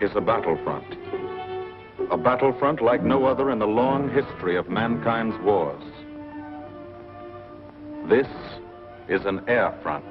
is a battlefront. A battlefront like no other in the long history of mankind's wars. This is an air front.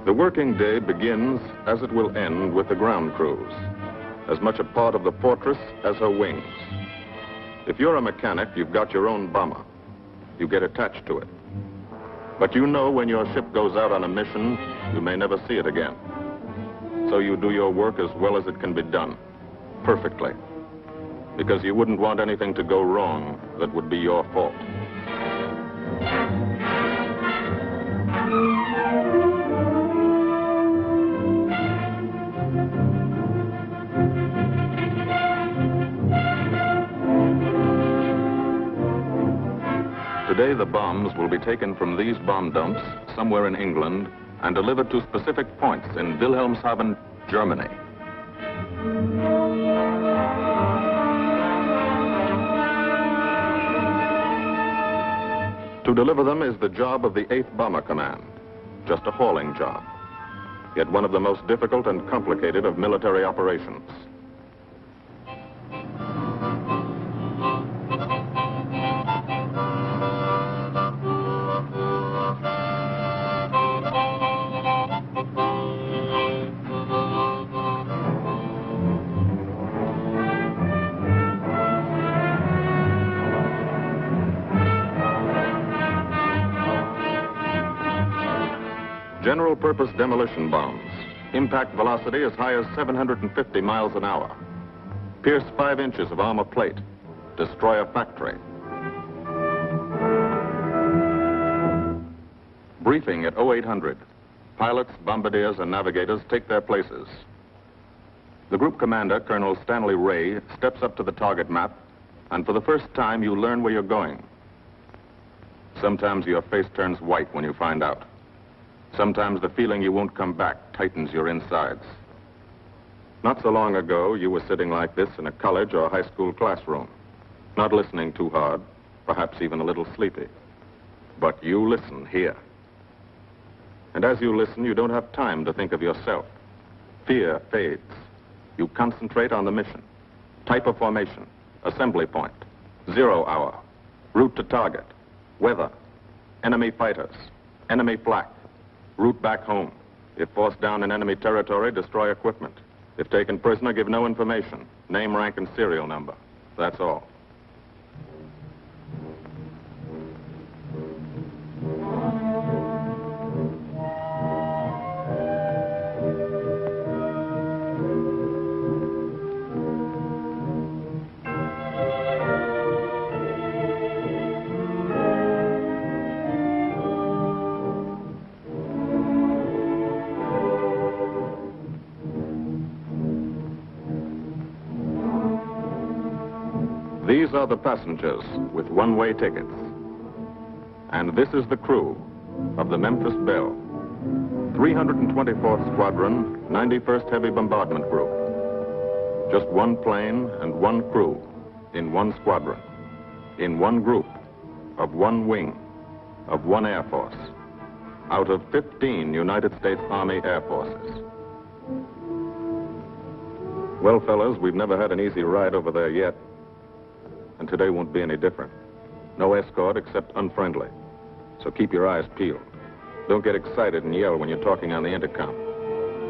The working day begins, as it will end, with the ground crews, as much a part of the fortress as her wings. If you're a mechanic, you've got your own bomber. You get attached to it. But you know when your ship goes out on a mission, you may never see it again. So you do your work as well as it can be done, perfectly, because you wouldn't want anything to go wrong that would be your fault. Today, the bombs will be taken from these bomb dumps somewhere in England and delivered to specific points in Wilhelmshaven, Germany. To deliver them is the job of the 8th Bomber Command, just a hauling job, yet one of the most difficult and complicated of military operations. General-purpose demolition bombs, impact velocity as high as 750 miles an hour, pierce 5 inches of armor plate, destroy a factory. Briefing at 0800. Pilots, bombardiers, and navigators take their places. The group commander, Colonel Stanley Ray, steps up to the target map, and for the first time, you learn where you're going. Sometimes your face turns white when you find out. Sometimes the feeling you won't come back tightens your insides. Not so long ago, you were sitting like this in a college or high school classroom, not listening too hard, perhaps even a little sleepy. But you listen here. And as you listen, you don't have time to think of yourself. Fear fades. You concentrate on the mission, type of formation, assembly point, 0 hour, route to target, weather, enemy fighters, enemy flak, route back home. If forced down in enemy territory, destroy equipment. If taken prisoner, give no information. Name, rank, and serial number. That's all. These are the passengers with one-way tickets. And this is the crew of the Memphis Belle, 324th Squadron, 91st Heavy Bombardment Group. Just one plane and one crew in one squadron, in one group, of one wing, of one Air Force, out of 15 United States Army Air Forces. Well, fellas, we've never had an easy ride over there yet. And today won't be any different. No escort except unfriendly. So keep your eyes peeled. Don't get excited and yell when you're talking on the intercom.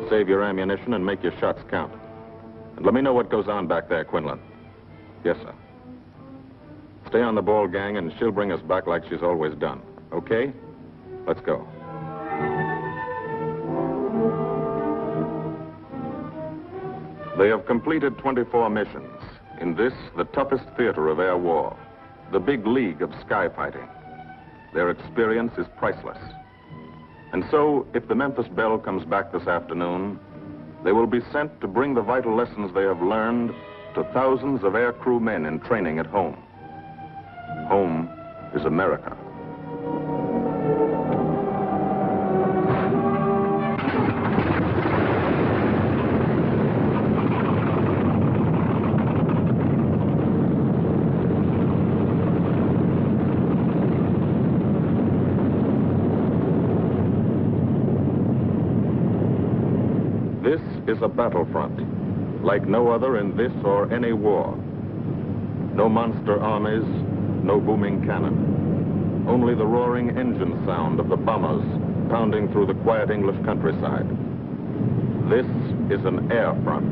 Save your ammunition and make your shots count. And let me know what goes on back there, Quinlan. Yes, sir. Stay on the ball, gang, and she'll bring us back like she's always done. Okay? Let's go. They have completed 24 missions in this, the toughest theater of air war, the big league of sky fighting. Their experience is priceless. And so, if the Memphis Belle comes back this afternoon, they will be sent to bring the vital lessons they have learned to thousands of air crew men in training at home. Home is America. This is a battlefront, like no other in this or any war. No monster armies, no booming cannon. Only the roaring engine sound of the bombers pounding through the quiet English countryside. This is an air front.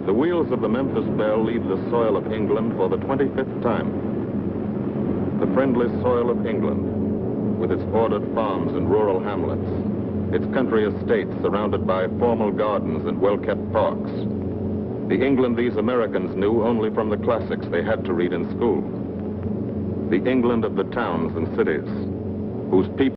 The wheels of the Memphis Belle leave the soil of England for the 25th time. The friendly soil of England, with its ordered farms and rural hamlets, its country estates surrounded by formal gardens and well-kept parks. The England these Americans knew only from the classics they had to read in school. The England of the towns and cities, whose people